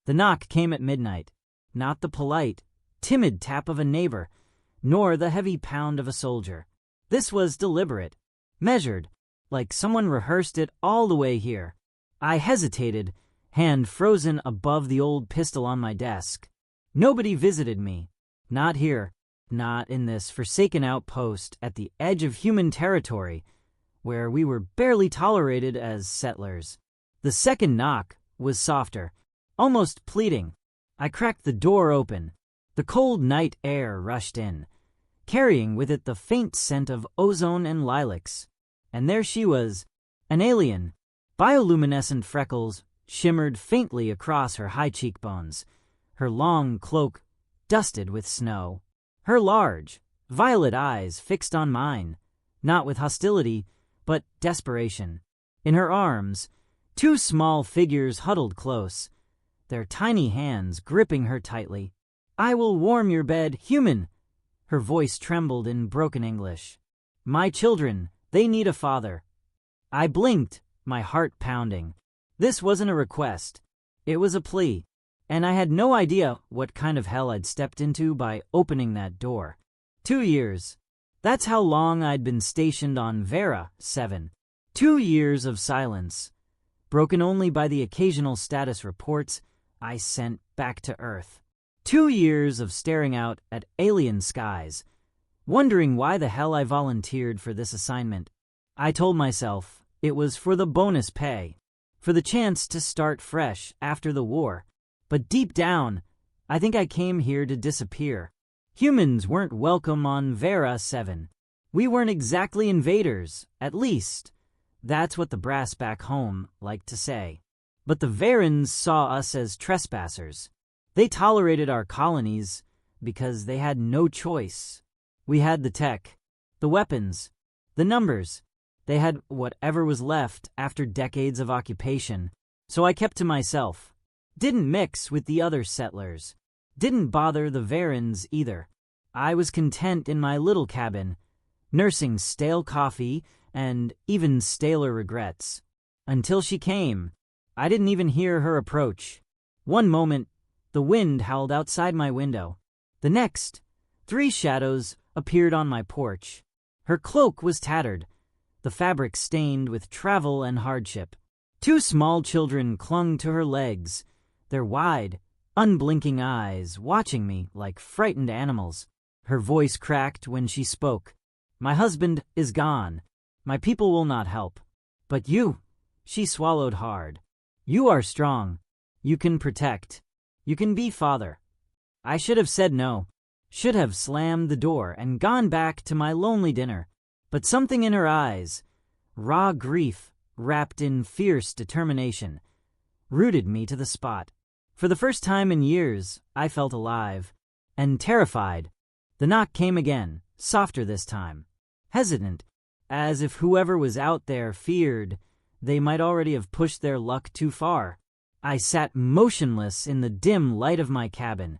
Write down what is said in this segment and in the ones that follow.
The knock came at midnight, not the polite, timid tap of a neighbor, nor the heavy pound of a soldier. This was deliberate, measured, like someone rehearsed it all the way here. I hesitated, hand frozen above the old pistol on my desk. Nobody visited me. Not here, not in this forsaken outpost at the edge of human territory, where we were barely tolerated as settlers. The second knock was softer, almost pleading. I cracked the door open. The cold night air rushed in, carrying with it the faint scent of ozone and lilacs. And there she was, an alien. Bioluminescent freckles shimmered faintly across her high cheekbones, her long cloak dusted with snow, her large, violet eyes fixed on mine, not with hostility, but desperation. In her arms, two small figures huddled close, their tiny hands gripping her tightly. "I will warm your bed, human!" Her voice trembled in broken English. "My children, they need a father." I blinked, my heart pounding. This wasn't a request. It was a plea. And I had no idea what kind of hell I'd stepped into by opening that door. 2 years. That's how long I'd been stationed on Vera 7. 2 years of silence, broken only by the occasional status reports I sent back to Earth. 2 years of staring out at alien skies, wondering why the hell I volunteered for this assignment. I told myself it was for the bonus pay, for the chance to start fresh after the war. But deep down, I think I came here to disappear. Humans weren't welcome on Vera 7. We weren't exactly invaders, at least. That's what the brass back home liked to say. But the Verans saw us as trespassers. They tolerated our colonies because they had no choice. We had the tech, the weapons, the numbers. They had whatever was left after decades of occupation. So I kept to myself. Didn't mix with the other settlers. Didn't bother the Verans either. I was content in my little cabin, nursing stale coffee and even staler regrets. Until she came. I didn't even hear her approach. One moment, the wind howled outside my window. The next, 3 shadows appeared on my porch. Her cloak was tattered, the fabric stained with travel and hardship. 2 small children clung to her legs, their wide, unblinking eyes watching me like frightened animals. Her voice cracked when she spoke. "My husband is gone. My people will not help. But you," she swallowed hard. "You are strong. You can protect. You can be father." I should have said no. Should have slammed the door and gone back to my lonely dinner. But something in her eyes, raw grief wrapped in fierce determination, rooted me to the spot. For the first time in years, I felt alive and terrified. The knock came again, softer this time, hesitant, as if whoever was out there feared they might already have pushed their luck too far. I sat motionless in the dim light of my cabin,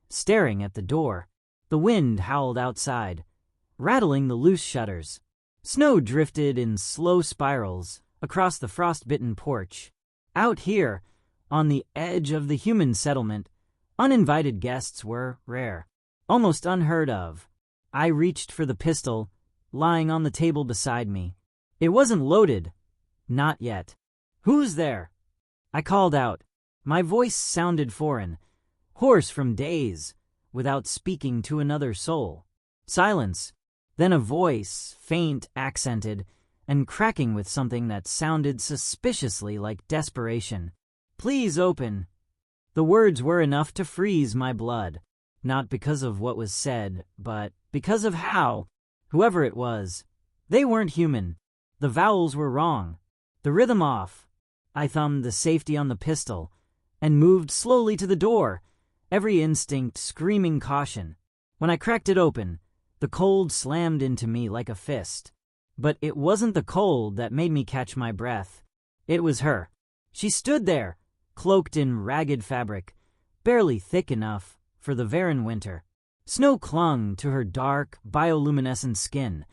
staring at the door. The wind howled outside, rattling the loose shutters. Snow drifted in slow spirals across the frost-bitten porch. Out here, on the edge of the human settlement, uninvited guests were rare, almost unheard of. I reached for the pistol lying on the table beside me. It wasn't loaded. Not yet. "Who's there?" I called out. My voice sounded foreign, hoarse from days, without speaking to another soul. Silence. Then a voice, faint, accented, and cracking with something that sounded suspiciously like desperation. "Please open." The words were enough to freeze my blood, not because of what was said, but because of how. Whoever it was, they weren't human. The vowels were wrong, the rhythm off. I thumbed the safety on the pistol and moved slowly to the door, every instinct screaming caution. When I cracked it open, the cold slammed into me like a fist. But it wasn't the cold that made me catch my breath. It was her. She stood there, cloaked in ragged fabric, barely thick enough for the Veran winter. Snow clung to her dark, bioluminescent skin,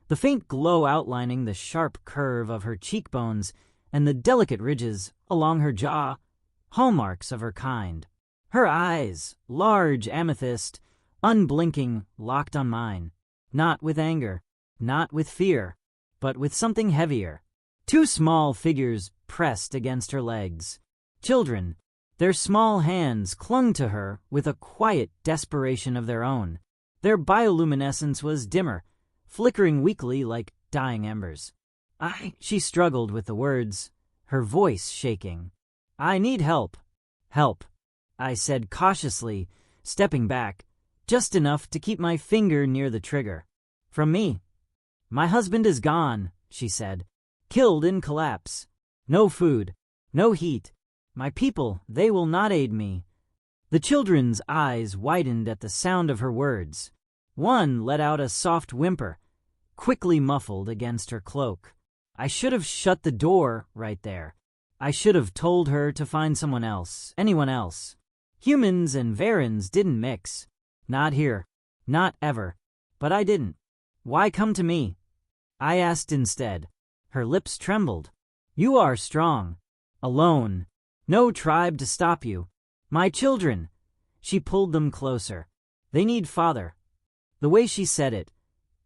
the faint glow outlining the sharp curve of her cheekbones and the delicate ridges along her jaw. hallmarks of her kind. Her eyes, large amethyst, unblinking, locked on mine. Not with anger, not with fear, but with something heavier. Two small figures pressed against her legs. Children, their small hands clung to her with a quiet desperation of their own. Their bioluminescence was dimmer, flickering weakly like dying embers. She struggled with the words, her voice shaking. I need help. Help, I said cautiously, stepping back, just enough to keep my finger near the trigger. From me. My husband is gone, she said. Killed in collapse. No food, no heat. My people, they will not aid me. The children's eyes widened at the sound of her words. One let out a soft whimper, quickly muffled against her cloak. I should have shut the door right there. I should have told her to find someone else, anyone else. Humans and Varens didn't mix. Not here. Not ever. But I didn't. Why come to me? I asked instead. Her lips trembled. You are strong. Alone. No tribe to stop you. My children. She pulled them closer. They need father. The way she said it,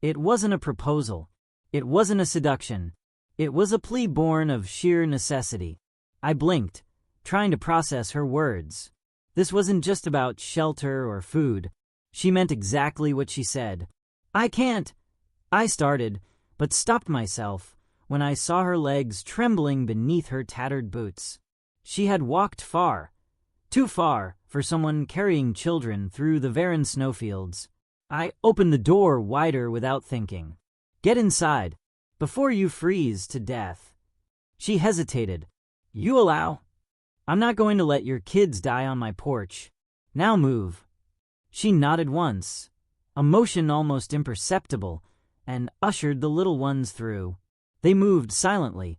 it wasn't a proposal. It wasn't a seduction. It was a plea born of sheer necessity. I blinked, trying to process her words. This wasn't just about shelter or food. She meant exactly what she said. I can't. I started, but stopped myself when I saw her legs trembling beneath her tattered boots. She had walked far, too far for someone carrying children through the barren snowfields. I opened the door wider without thinking. Get inside, before you freeze to death. She hesitated. You allow? I'm not going to let your kids die on my porch. Now move. She nodded once, a motion almost imperceptible, and ushered the little ones through. They moved silently,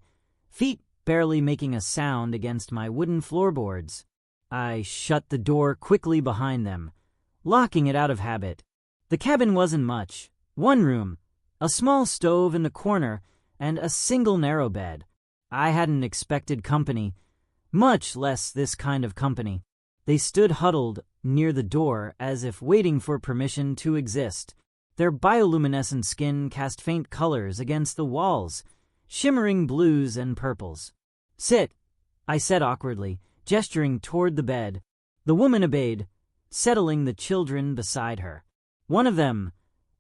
feet barely making a sound against my wooden floorboards. I shut the door quickly behind them, locking it out of habit. The cabin wasn't much. One room, a small stove in the corner, and a single narrow bed. I hadn't expected company, much less this kind of company. They stood huddled near the door as if waiting for permission to exist. Their bioluminescent skin cast faint colors against the walls, shimmering blues and purples. Sit, I said awkwardly, gesturing toward the bed. The woman obeyed, settling the children beside her. One of them,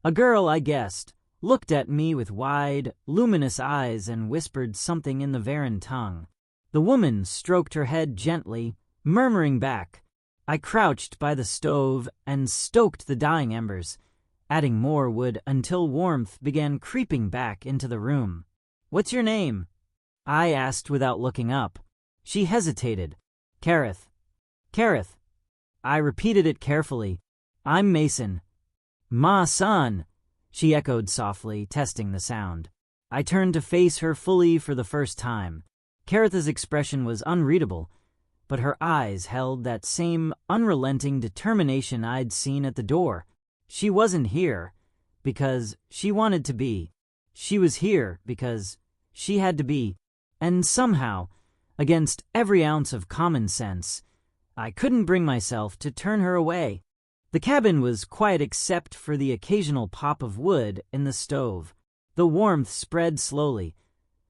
a girl I guessed, looked at me with wide, luminous eyes and whispered something in the Varen tongue. The woman stroked her head gently, murmuring back. I crouched by the stove and stoked the dying embers, adding more wood until warmth began creeping back into the room. What's your name? I asked without looking up. She hesitated. Kareth. Kareth. I repeated it carefully. I'm Mason. Ma son, she echoed softly, testing the sound. I turned to face her fully for the first time. Kareth's expression was unreadable, but her eyes held that same unrelenting determination I'd seen at the door. She wasn't here because she wanted to be. She was here because she had to be. And somehow, against every ounce of common sense, I couldn't bring myself to turn her away. The cabin was quiet except for the occasional pop of wood in the stove. The warmth spread slowly,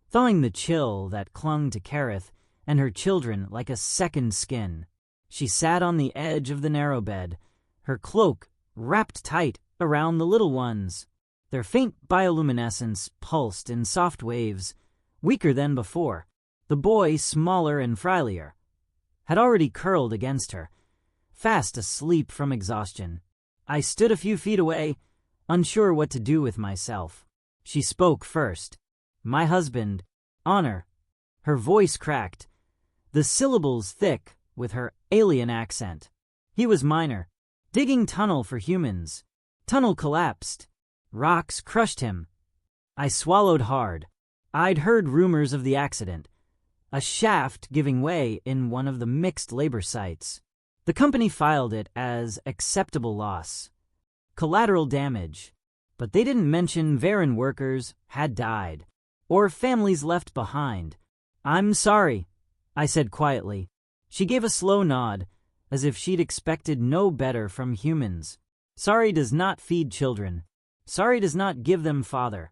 thawing the chill that clung to Kareth and her children like a second skin. She sat on the edge of the narrow bed, her cloak wrapped tight around the little ones. Their faint bioluminescence pulsed in soft waves, weaker than before. The boy, smaller and frilier, had already curled against her, fast asleep from exhaustion. I stood a few feet away, unsure what to do with myself. She spoke first. My husband, Honor. Her voice cracked, the syllables thick with her alien accent. He was minor, digging tunnel for humans. Tunnel collapsed. Rocks crushed him. I swallowed hard. I'd heard rumors of the accident, a shaft giving way in one of the mixed labor sites. The company filed it as acceptable loss, collateral damage, but they didn't mention Varen workers had died, or families left behind. I'm sorry, I said quietly. She gave a slow nod, as if she'd expected no better from humans. Sorry does not feed children. Sorry does not give them father.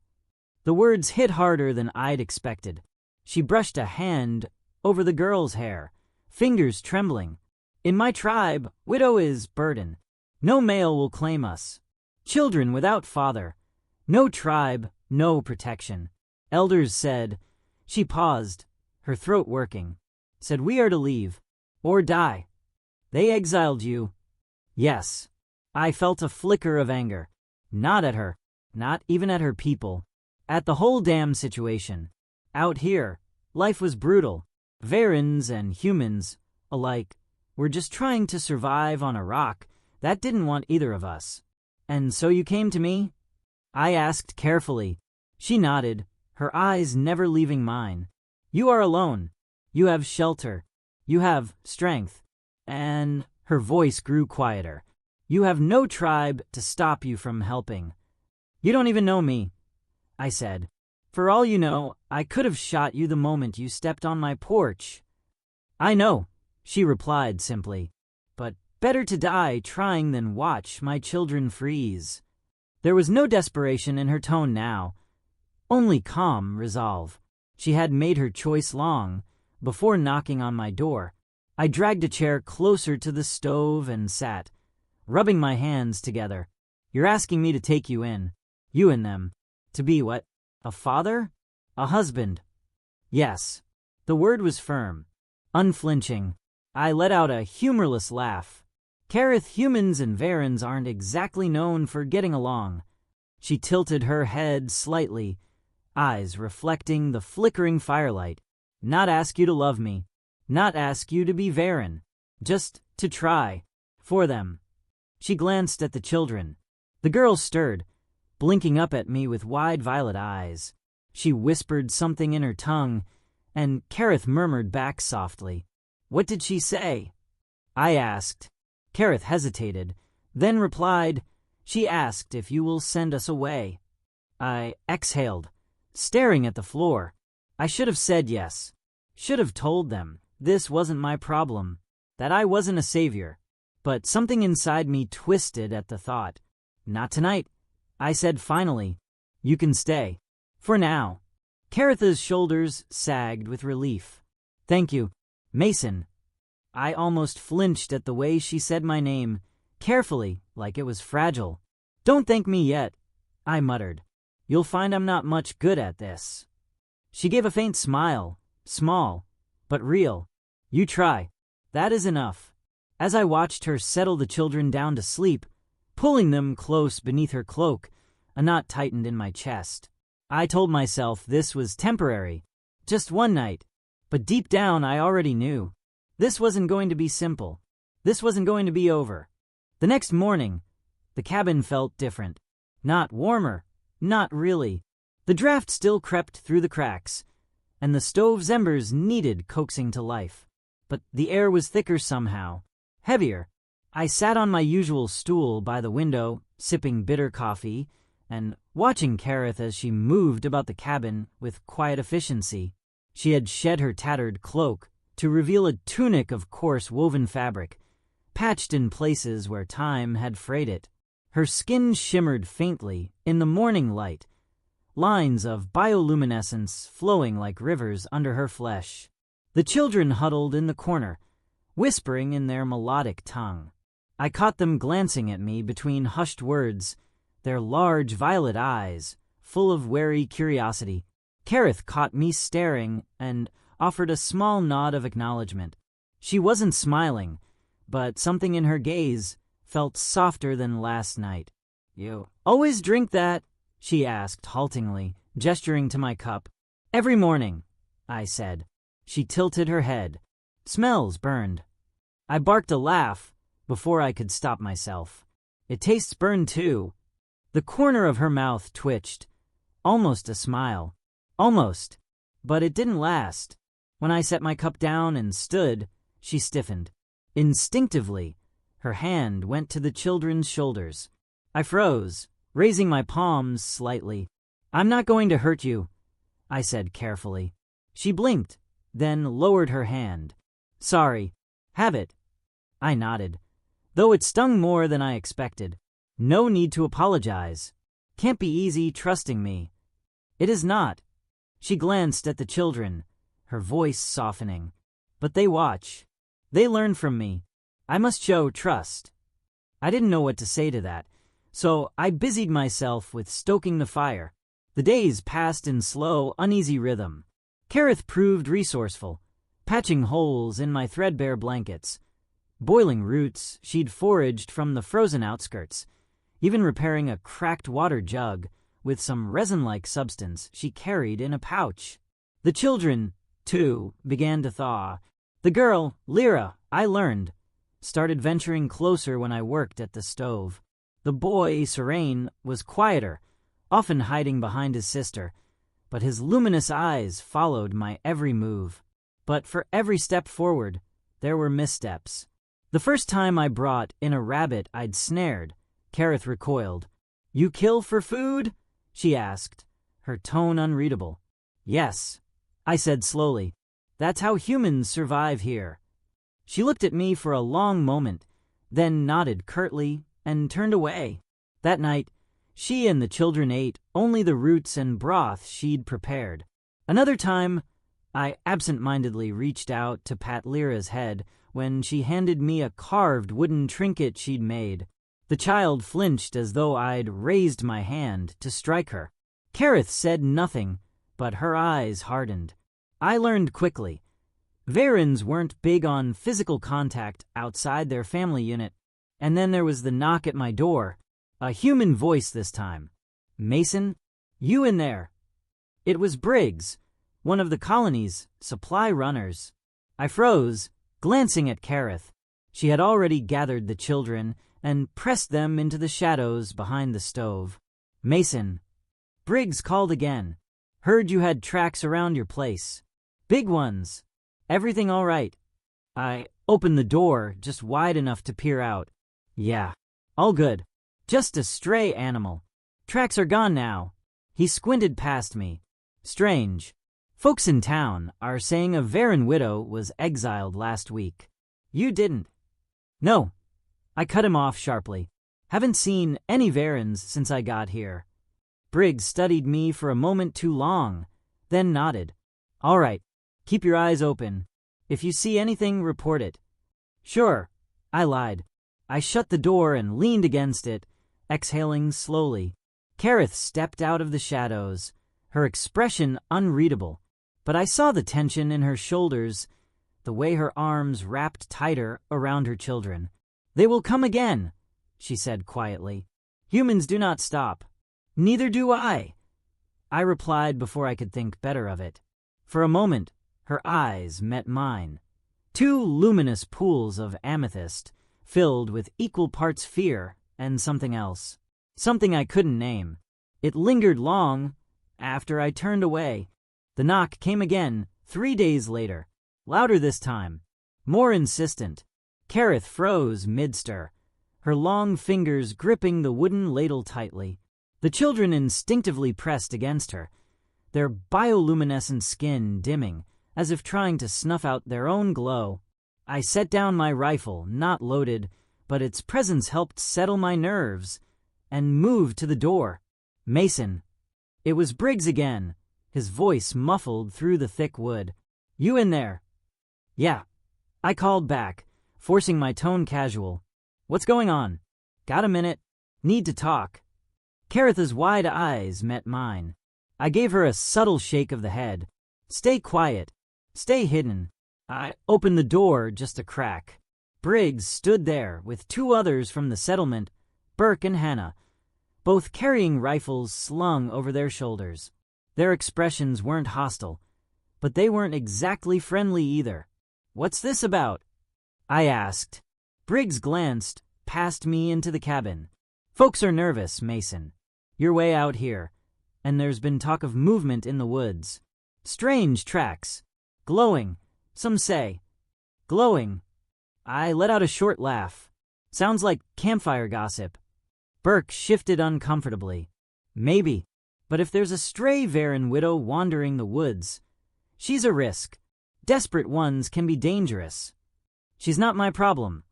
The words hit harder than I'd expected. She brushed a hand over the girl's hair, fingers trembling. In my tribe, widow is burden. No male will claim us. Children without father. No tribe, no protection. Elders said. She paused, her throat working. Said we are to leave. Or die. They exiled you. Yes. I felt a flicker of anger. Not at her. Not even at her people. At the whole damn situation. Out here, life was brutal. Varens and humans, alike, were just trying to survive on a rock that didn't want either of us. And so you came to me? I asked carefully. She nodded, her eyes never leaving mine. You are alone. You have shelter. You have strength. And her voice grew quieter. You have no tribe to stop you from helping. You don't even know me, I said. For all you know, I could have shot you the moment you stepped on my porch. I know, she replied simply. But better to die trying than watch my children freeze. There was no desperation in her tone now, only calm resolve. She had made her choice long before knocking on my door. I dragged a chair closer to the stove and sat, rubbing my hands together. You're asking me to take you in, you and them, to be what? A father? A husband? Yes. The word was firm, unflinching. I let out a humorless laugh. Kareth, humans and Varens aren't exactly known for getting along. She tilted her head slightly, eyes reflecting the flickering firelight. Not ask you to love me. Not ask you to be Varen. Just to try. For them. She glanced at the children. The girl stirred, blinking up at me with wide violet eyes. She whispered something in her tongue, and Kareth murmured back softly. What did she say? I asked. Kareth hesitated, then replied, She asked if you will send us away. I exhaled, staring at the floor. I should have said yes. Should have told them this wasn't my problem, that I wasn't a savior. But something inside me twisted at the thought. Not tonight, I said finally. You can stay. For now. Kareth's shoulders sagged with relief. Thank you, Mason. I almost flinched at the way she said my name, carefully, like it was fragile. Don't thank me yet, I muttered. You'll find I'm not much good at this. She gave a faint smile, small, but real. You try. That is enough. As I watched her settle the children down to sleep, pulling them close beneath her cloak, a knot tightened in my chest. I told myself this was temporary, just one night, but deep down I already knew. This wasn't going to be simple. This wasn't going to be over. The next morning, the cabin felt different. Not warmer, not really. The draft still crept through the cracks, and the stove's embers needed coaxing to life. But the air was thicker somehow, heavier. I sat on my usual stool by the window, sipping bitter coffee, and watching Kareth as she moved about the cabin with quiet efficiency. She had shed her tattered cloak to reveal a tunic of coarse woven fabric, patched in places where time had frayed it. Her skin shimmered faintly in the morning light, lines of bioluminescence flowing like rivers under her flesh. The children huddled in the corner, whispering in their melodic tongue. I caught them glancing at me between hushed words, their large violet eyes full of wary curiosity. Kareth caught me staring and offered a small nod of acknowledgement. She wasn't smiling, but something in her gaze felt softer than last night. You always drink that? She asked haltingly, gesturing to my cup. Every morning, I said. She tilted her head. Smells burned. I barked a laugh before I could stop myself. It tastes burned too. The corner of her mouth twitched. Almost a smile. Almost. But it didn't last. When I set my cup down and stood, she stiffened. Instinctively, her hand went to the children's shoulders. I froze, raising my palms slightly. I'm not going to hurt you, I said carefully. She blinked, then lowered her hand. Sorry, Have it. I nodded, though it stung more than I expected. No need to apologize. Can't be easy trusting me. It is not. She glanced at the children, her voice softening. But they watch. They learn from me. I must show trust. I didn't know what to say to that, so I busied myself with stoking the fire. The days passed in slow, uneasy rhythm. Kareth proved resourceful, patching holes in my threadbare blankets, boiling roots she'd foraged from the frozen outskirts, even repairing a cracked water jug with some resin-like substance she carried in a pouch. The children, too, began to thaw. The girl, Lyra, I learned, started venturing closer when I worked at the stove. The boy, Serene, was quieter, often hiding behind his sister, but his luminous eyes followed my every move. But for every step forward, there were missteps. The first time I brought in a rabbit I'd snared, Kareth recoiled. "You kill for food?" she asked, her tone unreadable. "Yes," I said slowly. "That's how humans survive here." She looked at me for a long moment, then nodded curtly and turned away. That night, she and the children ate only the roots and broth she'd prepared. Another time, I absent-mindedly reached out to pat Lyra's head when she handed me a carved wooden trinket she'd made. The child flinched as though I'd raised my hand to strike her. Kareth said nothing, but her eyes hardened. I learned quickly. Varens weren't big on physical contact outside their family unit. And then there was the knock at my door, a human voice this time. "Mason, you in there?" It was Briggs, one of the colony's supply runners. I froze, glancing at Kareth. She had already gathered the children and pressed them into the shadows behind the stove. "Mason." Briggs called again. "Heard you had tracks around your place. Big ones. Everything all right?" I opened the door just wide enough to peer out. "Yeah, all good. Just a stray animal. Tracks are gone now." He squinted past me. "Strange. Folks in town are saying a Varen widow was exiled last week. You didn't." "No." I cut him off sharply. "Haven't seen any Varens since I got here." Briggs studied me for a moment too long, then nodded. "All right. Keep your eyes open. If you see anything, report it." "Sure," I lied. I shut the door and leaned against it, exhaling slowly. Kareth stepped out of the shadows, her expression unreadable, but I saw the tension in her shoulders, the way her arms wrapped tighter around her children. "They will come again," she said quietly. "Humans do not stop." "Neither do I," I replied before I could think better of it. For a moment, her eyes met mine. Two luminous pools of amethyst, filled with equal parts fear and something else. Something I couldn't name. It lingered long after I turned away. The knock came again 3 days later. Louder this time. More insistent. Kareth froze mid-stir, her long fingers gripping the wooden ladle tightly. The children instinctively pressed against her, their bioluminescent skin dimming, as if trying to snuff out their own glow. I set down my rifle, not loaded, but its presence helped settle my nerves, and moved to the door. "Mason." It was Briggs again, his voice muffled through the thick wood. "You in there?" "Yeah," I called back, forcing my tone casual. "What's going on?" "Got a minute. Need to talk." Kareth's wide eyes met mine. I gave her a subtle shake of the head. "Stay quiet. Stay hidden." I opened the door just a crack. Briggs stood there with 2 others from the settlement, Burke and Hannah, both carrying rifles slung over their shoulders. Their expressions weren't hostile, but they weren't exactly friendly either. "What's this about?" I asked. Briggs glanced past me into the cabin. "Folks are nervous, Mason. You're way out here, and there's been talk of movement in the woods. Strange tracks. Glowing, some say." "Glowing?" I let out a short laugh. "Sounds like campfire gossip." Burke shifted uncomfortably. "Maybe, but if there's a stray Varen widow wandering the woods, she's a risk. Desperate ones can be dangerous." She's not my problem,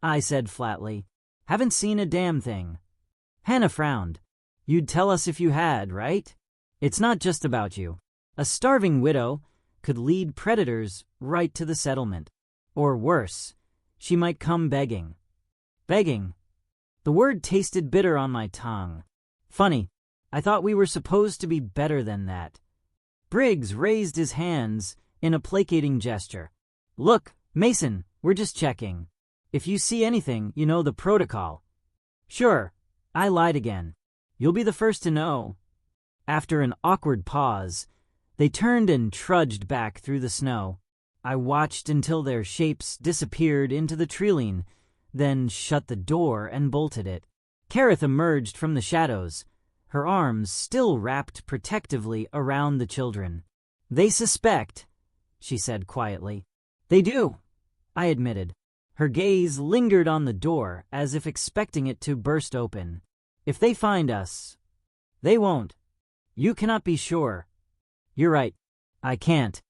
I said flatly. Haven't seen a damn thing. Hannah frowned. You'd tell us if you had, right? It's not just about you. A starving widow could lead predators right to the settlement. Or worse, she might come begging. Begging? The word tasted bitter on my tongue. Funny, I thought we were supposed to be better than that. Briggs raised his hands in a placating gesture. Look, Mason, we're just checking. If you see anything, you know the protocol. Sure, I lied again. You'll be the first to know. After an awkward pause, they turned and trudged back through the snow. I watched until their shapes disappeared into the treeline, then shut the door and bolted it. Kareth emerged from the shadows, her arms still wrapped protectively around the children. They suspect, she said quietly. They do, I admitted. Her gaze lingered on the door as if expecting it to burst open. If they find us, they won't. You cannot be sure. You're right, I can't.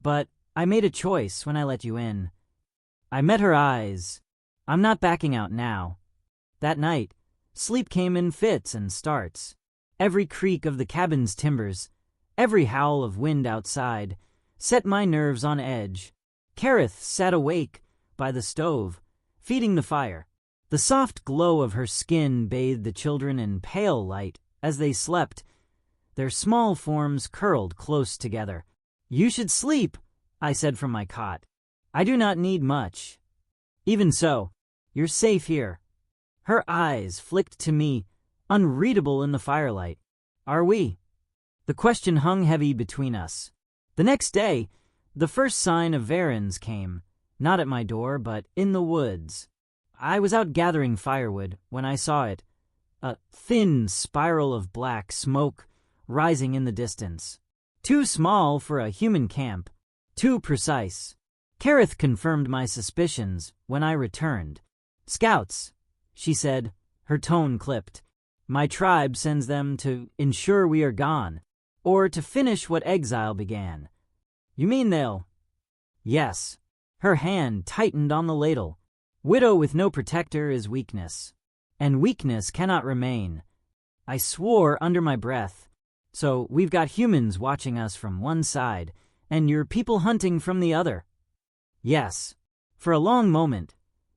But I made a choice when I let you in. I met her eyes. I'm not backing out now. That night, sleep came in fits and starts. Every creak of the cabin's timbers, every howl of wind outside, set my nerves on edge. Kareth sat awake by the stove, feeding the fire. The soft glow of her skin bathed the children in pale light as they slept, their small forms curled close together. You should sleep, I said from my cot. I do not need much. Even so, you're safe here. Her eyes flicked to me, unreadable in the firelight. Are we? The question hung heavy between us. The next day, the first sign of Varens came, not at my door, but in the woods. I was out gathering firewood when I saw it, a thin spiral of black smoke rising in the distance. Too small for a human camp, too precise. Kareth confirmed my suspicions when I returned. Scouts, she said, her tone clipped. My tribe sends them to ensure we are gone, or to finish what exile began. You mean they'll... Yes. Her hand tightened on the ladle. Widow with no protector is weakness, and weakness cannot remain. I swore under my breath. So we've got humans watching us from one side, and your people hunting from the other. Yes. For a long moment,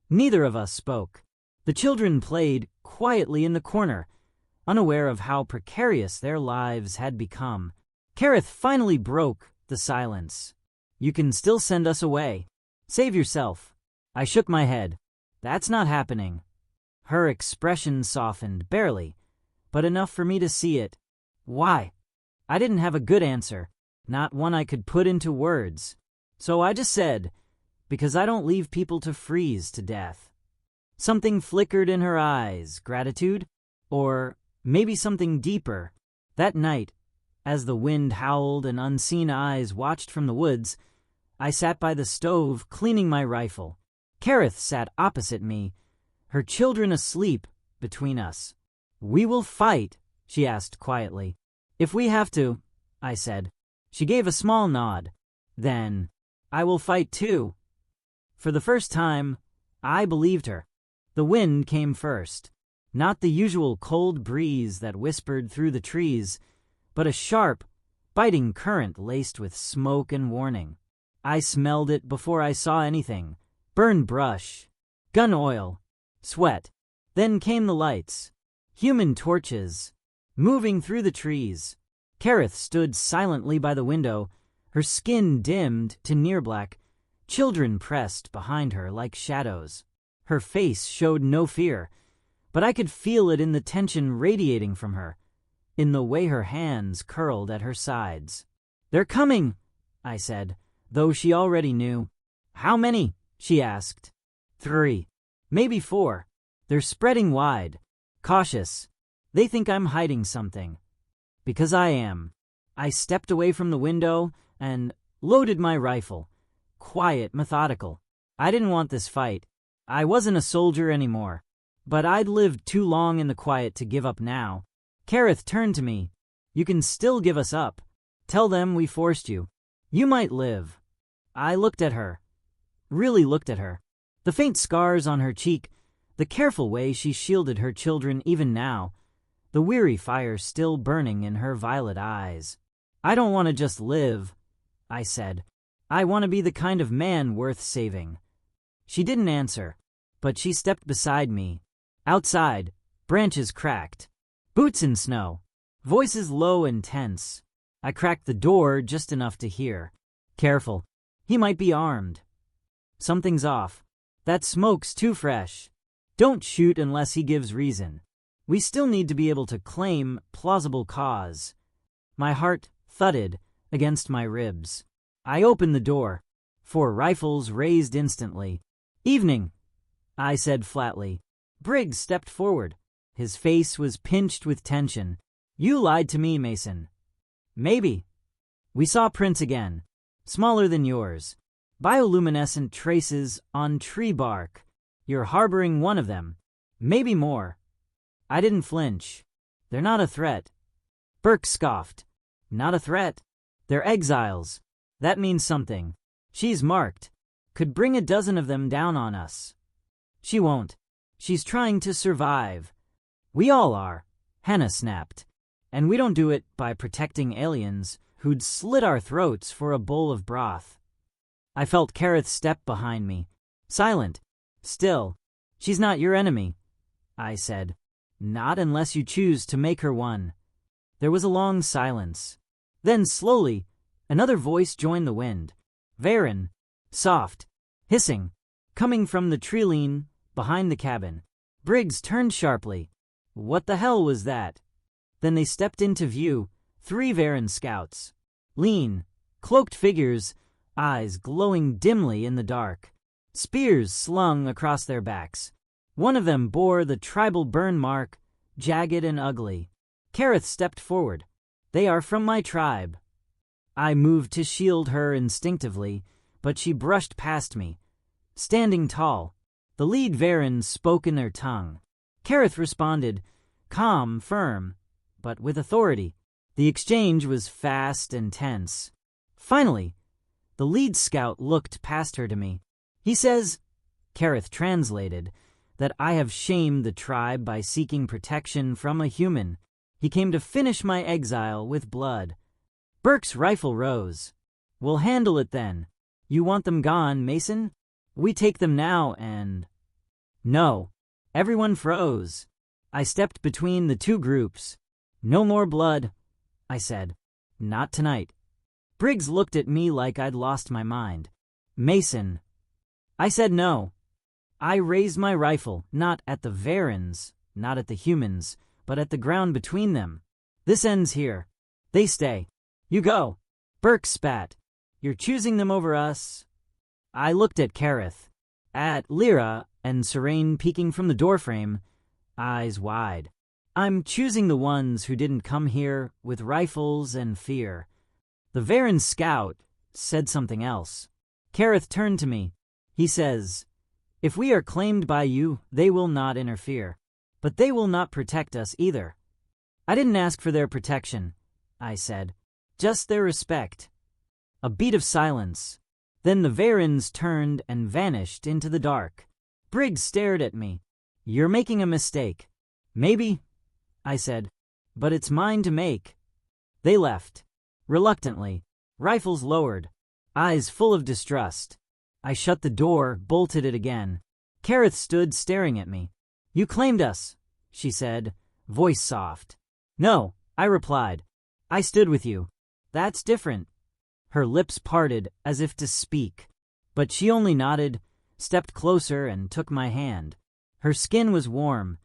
neither of us spoke. The children played quietly in the corner, unaware of how precarious their lives had become. Kareth finally broke the silence. You can still send us away. Save yourself. I shook my head. That's not happening. Her expression softened, barely, but enough for me to see it. Why? I didn't have a good answer, not one I could put into words. So I just said, because I don't leave people to freeze to death. Something flickered in her eyes, gratitude, or maybe something deeper. That night, as the wind howled and unseen eyes watched from the woods, I sat by the stove cleaning my rifle. Kareth sat opposite me, her children asleep between us. We will fight, she asked quietly. If we have to, I said. She gave a small nod. Then, I will fight too. For the first time, I believed her. The wind came first. Not the usual cold breeze that whispered through the trees, but a sharp, biting current laced with smoke and warning. I smelled it before I saw anything. Burned brush, gun oil, sweat. Then came the lights. Human torches, moving through the trees. Kareth stood silently by the window, her skin dimmed to near black. Children pressed behind her like shadows. Her face showed no fear, but I could feel it in the tension radiating from her, in the way her hands curled at her sides. They're coming, I said, though she already knew. How many? She asked. 3, maybe 4. They're spreading wide, cautious. They think I'm hiding something. Because I am. I stepped away from the window and loaded my rifle. Quiet, methodical. I didn't want this fight. I wasn't a soldier anymore. But I'd lived too long in the quiet to give up now. Kareth turned to me. You can still give us up. Tell them we forced you. You might live. I looked at her. Really looked at her. The faint scars on her cheek, the careful way she shielded her children even now, the weary fire still burning in her violet eyes. "I don't want to just live," I said. "I want to be the kind of man worth saving." She didn't answer, but she stepped beside me. Outside, branches cracked. Boots in snow. Voices low and tense. I cracked the door just enough to hear. "Careful. He might be armed." "Something's off. That smoke's too fresh." "Don't shoot unless he gives reason. We still need to be able to claim plausible cause." My heart thudded against my ribs. I opened the door. 4 rifles raised instantly. "Evening," I said flatly. Briggs stepped forward. His face was pinched with tension. "You lied to me, Mason." "Maybe." We saw prints again. Smaller than yours. Bioluminescent traces on tree bark. You're harboring one of them. Maybe more. I didn't flinch. "They're not a threat." Burke scoffed. "Not a threat. They're exiles. That means something. She's marked. Could bring a dozen of them down on us." "She won't. She's trying to survive." "We all are," Hannah snapped. "And we don't do it by protecting aliens who'd slit our throats for a bowl of broth." I felt Kareth step behind me. Silent. Still. "She's not your enemy," I said. "Not unless you choose to make her one." There was a long silence. Then, slowly, another voice joined the wind. Varen. Soft. Hissing. Coming from the treeline behind the cabin. Briggs turned sharply. What the hell was that? Then they stepped into view, 3 Varen scouts. Lean, cloaked figures, eyes glowing dimly in the dark. Spears slung across their backs. One of them bore the tribal burn mark, jagged and ugly. Kareth stepped forward. "They are from my tribe." I moved to shield her instinctively, but she brushed past me. Standing tall, the lead Varen spoke in their tongue. Kareth responded, calm, firm, but with authority. The exchange was fast and tense. Finally, the lead scout looked past her to me. "He says," Kareth translated, "that I have shamed the tribe by seeking protection from a human. He came to finish my exile with blood." Burke's rifle rose. "We'll handle it then. You want them gone, Mason? We take them now and—" No. Everyone froze. I stepped between the 2 groups. "No more blood," I said. "Not tonight." Briggs looked at me like I'd lost my mind. "Mason." I said no. I raised my rifle, not at the Varens, not at the humans, but at the ground between them. "This ends here. They stay. You go." Burke spat. "You're choosing them over us." I looked at Kareth, at Lyra and Serene peeking from the doorframe, eyes wide. "I'm choosing the ones who didn't come here with rifles and fear." The Varen scout said something else. Kareth turned to me. He says, "If we are claimed by you, they will not interfere. But they will not protect us either." "I didn't ask for their protection," I said. "Just their respect." A beat of silence. Then the Varens turned and vanished into the dark. Briggs stared at me. "You're making a mistake." "Maybe," I said, "but it's mine to make." They left. Reluctantly, rifles lowered, eyes full of distrust. I shut the door, bolted it again. Kareth stood staring at me. "You claimed us," she said, voice soft. "No," I replied. "I stood with you." "That's different." Her lips parted as if to speak, but she only nodded, stepped closer and took my hand. Her skin was warm,